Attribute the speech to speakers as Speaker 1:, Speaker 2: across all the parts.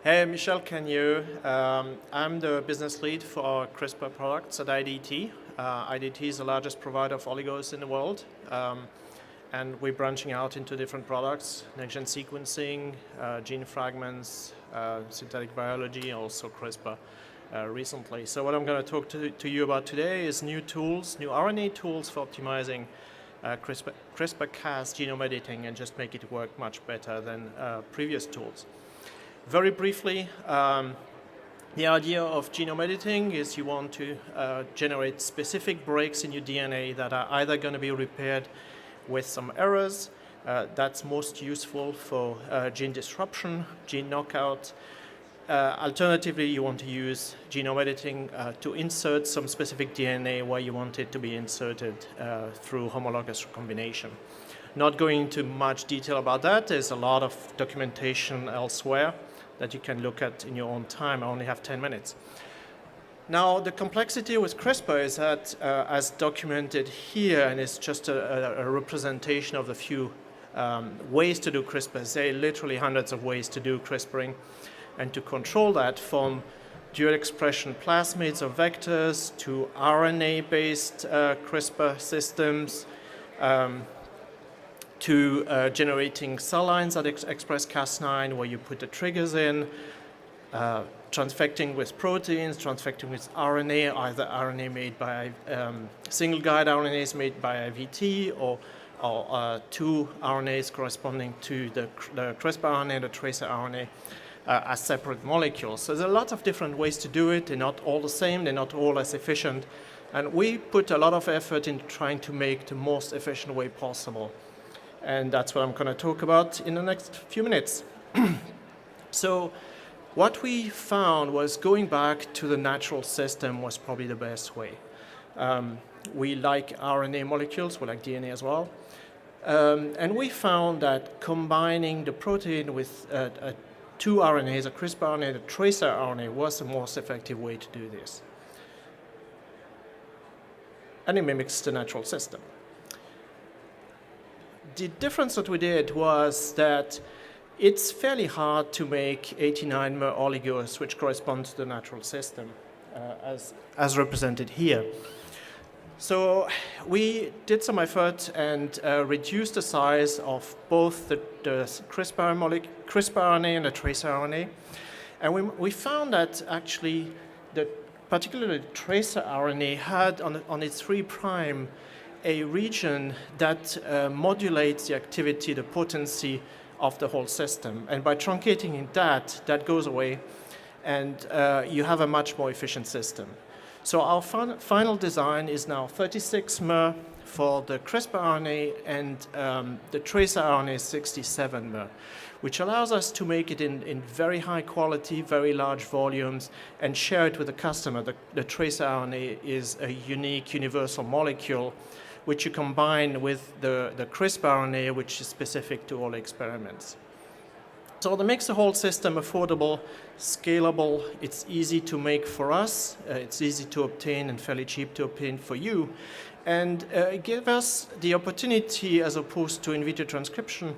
Speaker 1: Hey, Michel Cagneau. I'm the business lead for our CRISPR products at IDT. IDT is the largest provider of oligos in the world, and we're branching out into different products, next-gen sequencing, gene fragments, synthetic biology, and also CRISPR recently. So what I'm going to talk to you about today is new tools, new RNA tools for optimizing CRISPR-Cas genome editing and just make it work much better than previous tools. Very briefly, the idea of genome editing is you want to generate specific breaks in your DNA that are either going to be repaired with some errors. That's most useful for gene disruption, gene knockout. Alternatively, you want to use genome editing to insert some specific DNA where you want it to be inserted through homologous recombination. Not going into much detail about that. There's a lot of documentation elsewhere that you can look at in your own time. I only have 10 minutes. Now, the complexity with CRISPR is that, as documented here, and it's just a representation of a few ways to do CRISPR. There are literally hundreds of ways to do CRISPRing, and to control that from dual expression plasmids or vectors to RNA-based CRISPR systems, to generating cell lines that express Cas9 where you put the triggers in, transfecting with proteins, transfecting with RNA, either RNA made by single guide RNAs made by IVT or two RNAs corresponding to the CRISPR RNA and the tracer RNA as separate molecules. So there's a lot of different ways to do it. They're not all the same. They're not all as efficient. And we put a lot of effort in trying to make the most efficient way possible. And that's what I'm going to talk about in the next few minutes. So what we found was going back to the natural system was probably the best way. We like RNA molecules, we like DNA as well. And we found that combining the protein with two RNAs, a CRISPR RNA and a tracer RNA, was the most effective way to do this. And it mimics the natural system. The difference that we did was that it's fairly hard to make 89-mer oligos which correspond to the natural system, as represented here. So we did some effort and reduced the size of both the CRISPR RNA and the tracer RNA. And we found that actually, particularly the tracer RNA had on its 3' a region that modulates the activity, the potency of the whole system. And by truncating that goes away, and you have a much more efficient system. So our final design is now 36-mer for the CRISPR RNA, and the tracer RNA is 67-mer, which allows us to make it in very high quality, very large volumes, and share it with the customer. The tracer RNA is a unique universal molecule which you combine with the CRISPR RNA, which is specific to all experiments. So that makes the whole system affordable, scalable, it's easy to make for us, it's easy to obtain and fairly cheap to obtain for you, and it gives us the opportunity, as opposed to in vitro transcription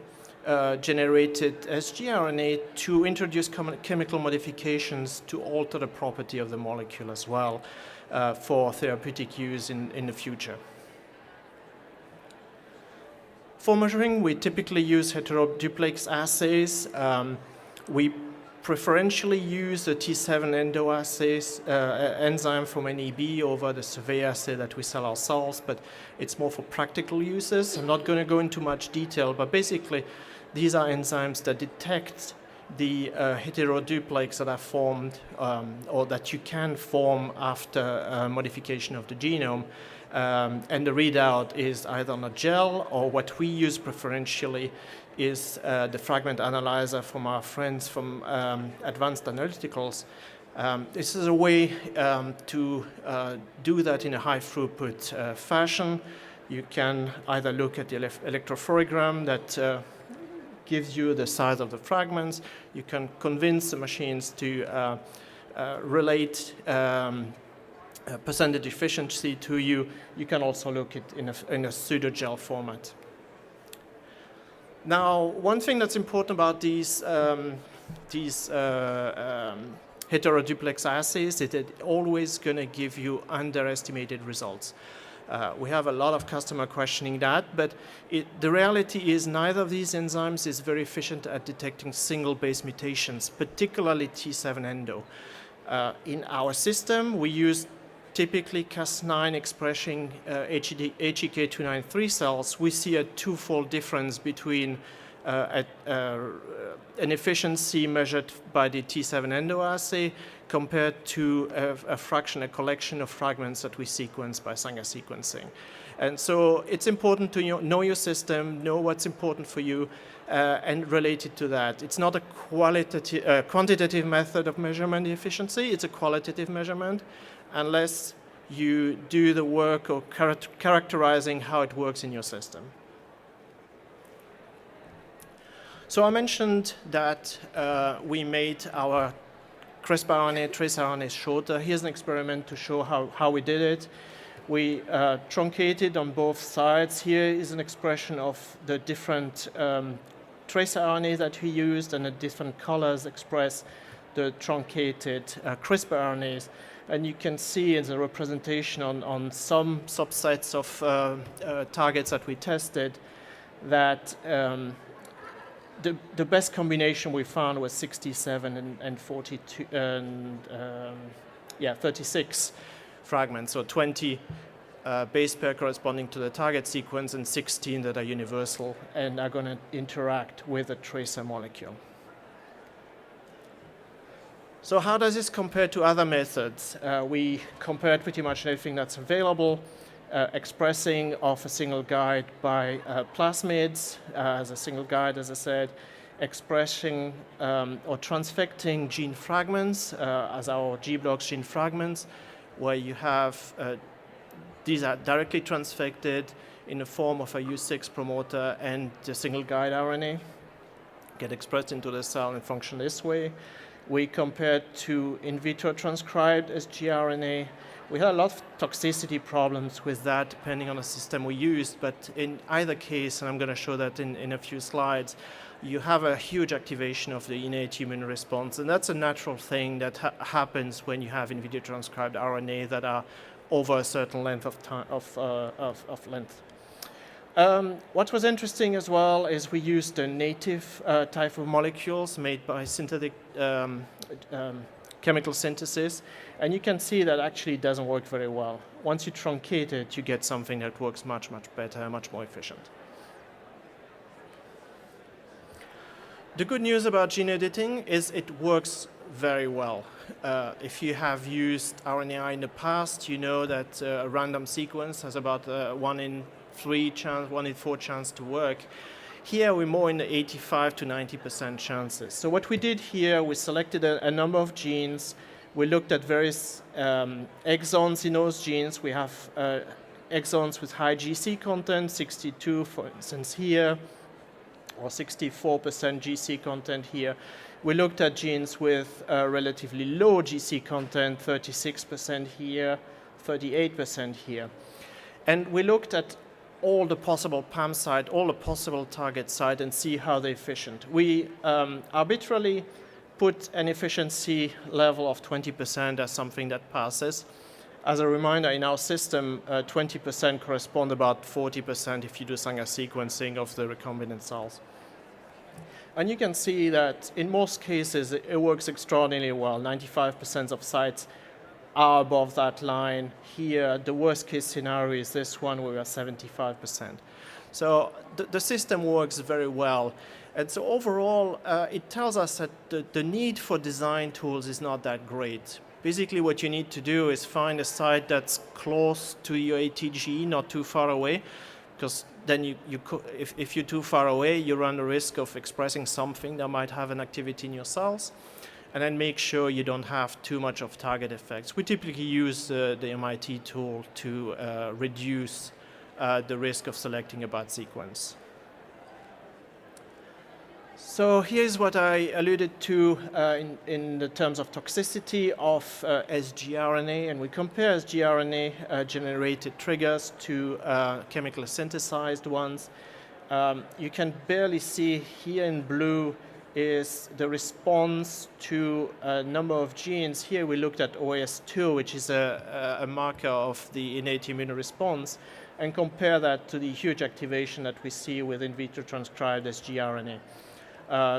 Speaker 1: generated sgRNA, to introduce chemical modifications to alter the property of the molecule as well for therapeutic use in the future. For measuring, we typically use heteroduplex assays. We preferentially use the T7 endo assays, enzyme from NEB over the survey assay that we sell ourselves, but it's more for practical uses. I'm not going to go into much detail, but basically these are enzymes that detect the heteroduplex that are formed or that you can form after modification of the genome. And the readout is either on a gel, or what we use preferentially is the fragment analyzer from our friends from Advanced Analyticals. This is a way to do that in a high throughput fashion. You can either look at the electrophoregram that gives you the size of the fragments. You can convince the machines to relate percentage efficiency to you. You can also look at in a pseudo-gel format. Now, one thing that's important about these these heteroduplex assays, it is always going to give you underestimated results. We have a lot of customer questioning that, but the reality is neither of these enzymes is very efficient at detecting single base mutations, particularly T7 endo. In our system, we use typically Cas9 expressing HEK293 cells. We see a twofold difference between an efficiency measured by the T7 endo assay compared to a fraction, a collection of fragments that we sequence by Sanger sequencing. And so it's important to know your system, know what's important for you, and related to that. It's not a quantitative method of measurement efficiency, it's a qualitative measurement, unless you do the work of characterizing how it works in your system. So I mentioned that we made our CRISPR RNA, tracer RNA shorter. Here's an experiment to show how we did it. We truncated on both sides. Here is an expression of the different tracer RNA that we used, and the different colors express the truncated CRISPR RNAs. And you can see in the representation on some subsets of targets that we tested that the best combination we found was 67 and 42 and 36 fragments, so 20 base pair corresponding to the target sequence and 16 that are universal and are going to interact with a tracer molecule. So how does this compare to other methods? We compared pretty much everything that's available. Expressing of a single guide by plasmids as a single guide, as I said, expressing or transfecting gene fragments as our G-blocks gene fragments, where you have these are directly transfected in the form of a U6 promoter and the single guide RNA get expressed into the cell and function this way. We compared to in vitro transcribed sgRNA. We had a lot of toxicity problems with that, depending on the system we used, but in either case, and I'm going to show that in a few slides, you have a huge activation of the innate immune response, and that's a natural thing that happens when you have in vitro transcribed RNA that are over a certain length of time of length. What was interesting as well is we used a native type of molecules made by synthetic chemical synthesis, and you can see that actually it doesn't work very well. Once you truncate it, you get something that works much, much better, much more efficient. The good news about gene editing is it works very well. If you have used RNAi in the past, you know that a random sequence has about 1 in 3 chance, 1 in 4 chance to work. Here we're more in the 85 to 90% chances. So what we did here, we selected a number of genes. We looked at various exons in those genes. We have exons with high GC content, 62 for instance here, or 64% GC content here. We looked at genes with relatively low GC content, 36% here, 38% here. And we looked at all the possible PAM site, all the possible target site, and see how they're efficient. We arbitrarily put an efficiency level of 20% as something that passes. As a reminder, in our system, 20% correspond about 40% if you do Sanger sequencing of the recombinant cells. And you can see that in most cases, it works extraordinarily well. 95% of sites are above that line. Here, the worst case scenario is this one, where we are 75%. So the system works very well. And so overall, it tells us that the need for design tools is not that great. Basically, what you need to do is find a site that's close to your ATG, not too far away, because then if you're too far away, you run the risk of expressing something that might have an activity in your cells. And then make sure you don't have too much of target effects. We typically use the MIT tool to reduce the risk of selecting a bad sequence. So here's what I alluded to in the terms of toxicity of sgRNA, and we compare sgRNA generated triggers to chemically synthesized ones. You can barely see here in blue is the response to a number of genes. Here we looked at OS2, which is a marker of the innate immune response, and compare that to the huge activation that we see with in vitro transcribed sgRNA.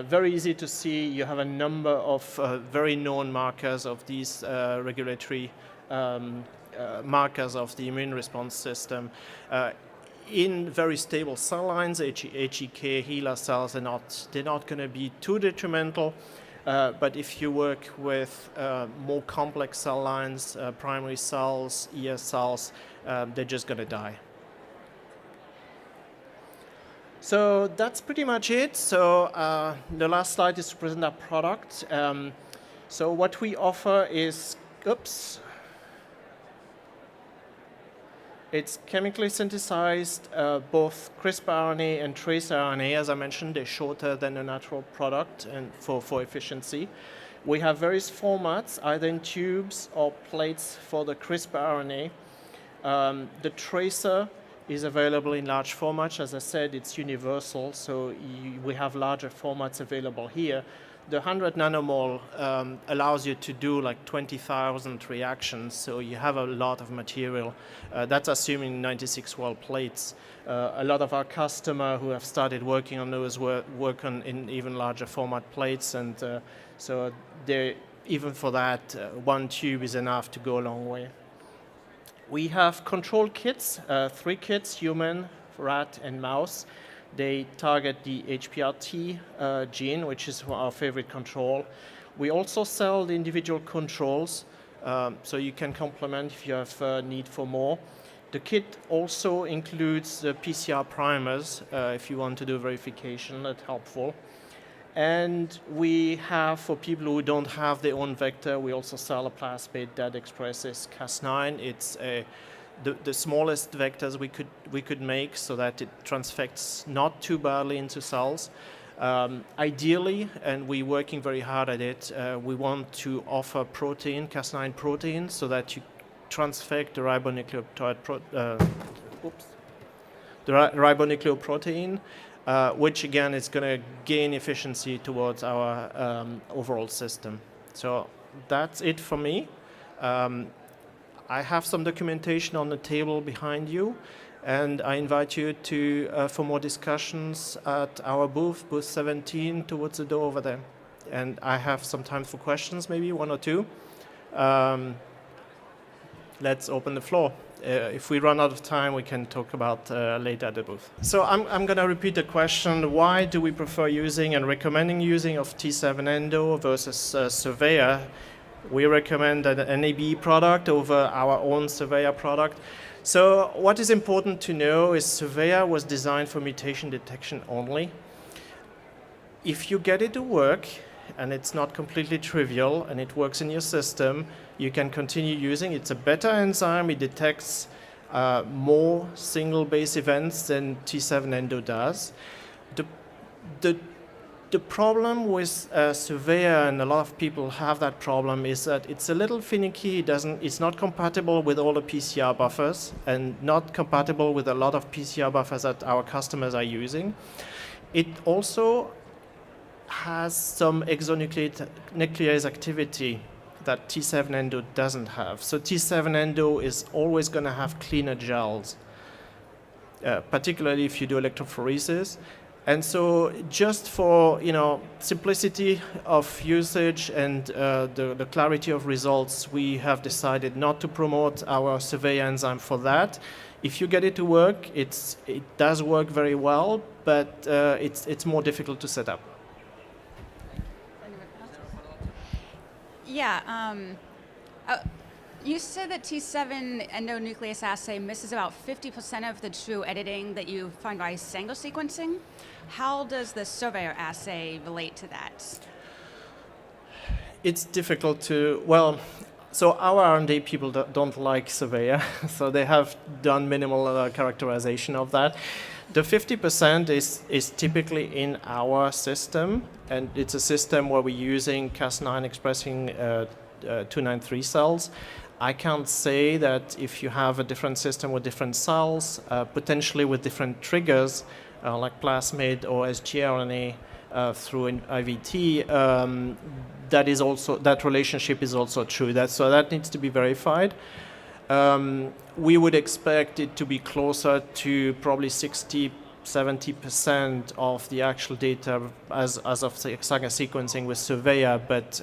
Speaker 1: Very easy to see. You have a number of very known markers of these regulatory markers of the immune response system. In very stable cell lines, HEK, HeLa cells, they're not going to be too detrimental. But if you work with more complex cell lines, primary cells, ES cells, they're just going to die. So that's pretty much it. So the last slide is to present our product. So what we offer is, it's chemically synthesized, both CRISPR RNA and trace RNA. As I mentioned, they're shorter than a natural product and for efficiency. We have various formats, either in tubes or plates for the CRISPR RNA. The tracer is available in large formats. As I said, it's universal, so we have larger formats available here. The 100 nanomole allows you to do like 20,000 reactions, so you have a lot of material. That's assuming 96 well plates. A lot of our customers who have started working on those work on in even larger format plates, and so even for that, one tube is enough to go a long way. We have control kits, 3 kits, human, rat, and mouse. They target the HPRT gene, which is our favorite control. We also sell the individual controls, so you can complement if you have need for more. The kit also includes the PCR primers, if you want to do verification, that's helpful. And we have, for people who don't have their own vector, we also sell a plasmid that expresses Cas9. It's the smallest vectors we could make so that it transfects not too badly into cells. Ideally, and we're working very hard at it, we want to offer protein, Cas9 protein, so that you transfect the ribonucleoprotein, which again is going to gain efficiency towards our overall system. So that's it for me. I have some documentation on the table behind you, and I invite you to for more discussions at our booth 17, towards the door over there. And I have some time for questions, maybe 1 or 2. Let's open the floor. If we run out of time, we can talk about later at the booth. So I'm going to repeat the question: why do we prefer using and recommending using of T7 Endo versus Surveyor? We recommend an NAB product over our own Surveyor product. So what is important to know is Surveyor was designed for mutation detection only. If you get it to work, and it's not completely trivial, and it works in your system, you can continue using. It's a better enzyme. It detects more single base events than T7 Endo does. The problem with Surveyor, and a lot of people have that problem, is that it's a little finicky. It's not compatible with all the PCR buffers, and not compatible with a lot of PCR buffers that our customers are using. It also has some exonuclease activity that T7 Endo doesn't have. So T7 Endo is always going to have cleaner gels, particularly if you do electrophoresis. And so just for simplicity of usage and the clarity of results, we have decided not to promote our Surveyor enzyme for that. If you get it to work, it does work very well, but it's more difficult to set up.
Speaker 2: Yeah, you said that T7 endonuclease assay misses about 50% of the true editing that you find by Sanger sequencing. How does the Surveyor assay relate to that?
Speaker 1: It's difficult to, so our R&D people don't like Surveyor, so they have done minimal characterization of that. The 50% is typically in our system, and it's a system where we're using Cas9 expressing 293 cells. I can't say that if you have a different system with different cells, potentially with different triggers, like plasmid or sgRNA, through IVT, that relationship is also true. So that needs to be verified. We would expect it to be closer to probably 60-70% of the actual data as of the Saga sequencing with Surveyor, but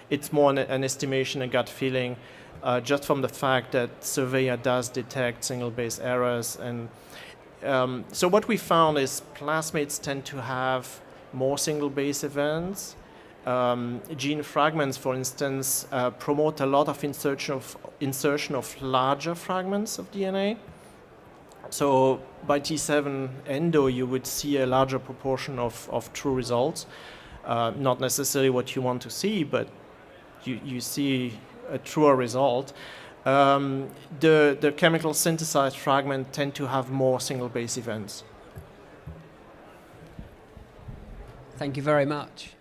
Speaker 1: it's more an estimation, a gut feeling, just from the fact that Surveyor does detect single base errors. And so what we found is plasmids tend to have more single base events. Gene fragments, for instance, promote a lot of insertion of larger fragments of DNA. So by T7 endo, you would see a larger proportion of true results. Not necessarily what you want to see, but you see a truer result. The chemical synthesized fragments tend to have more single base events.
Speaker 3: Thank you very much.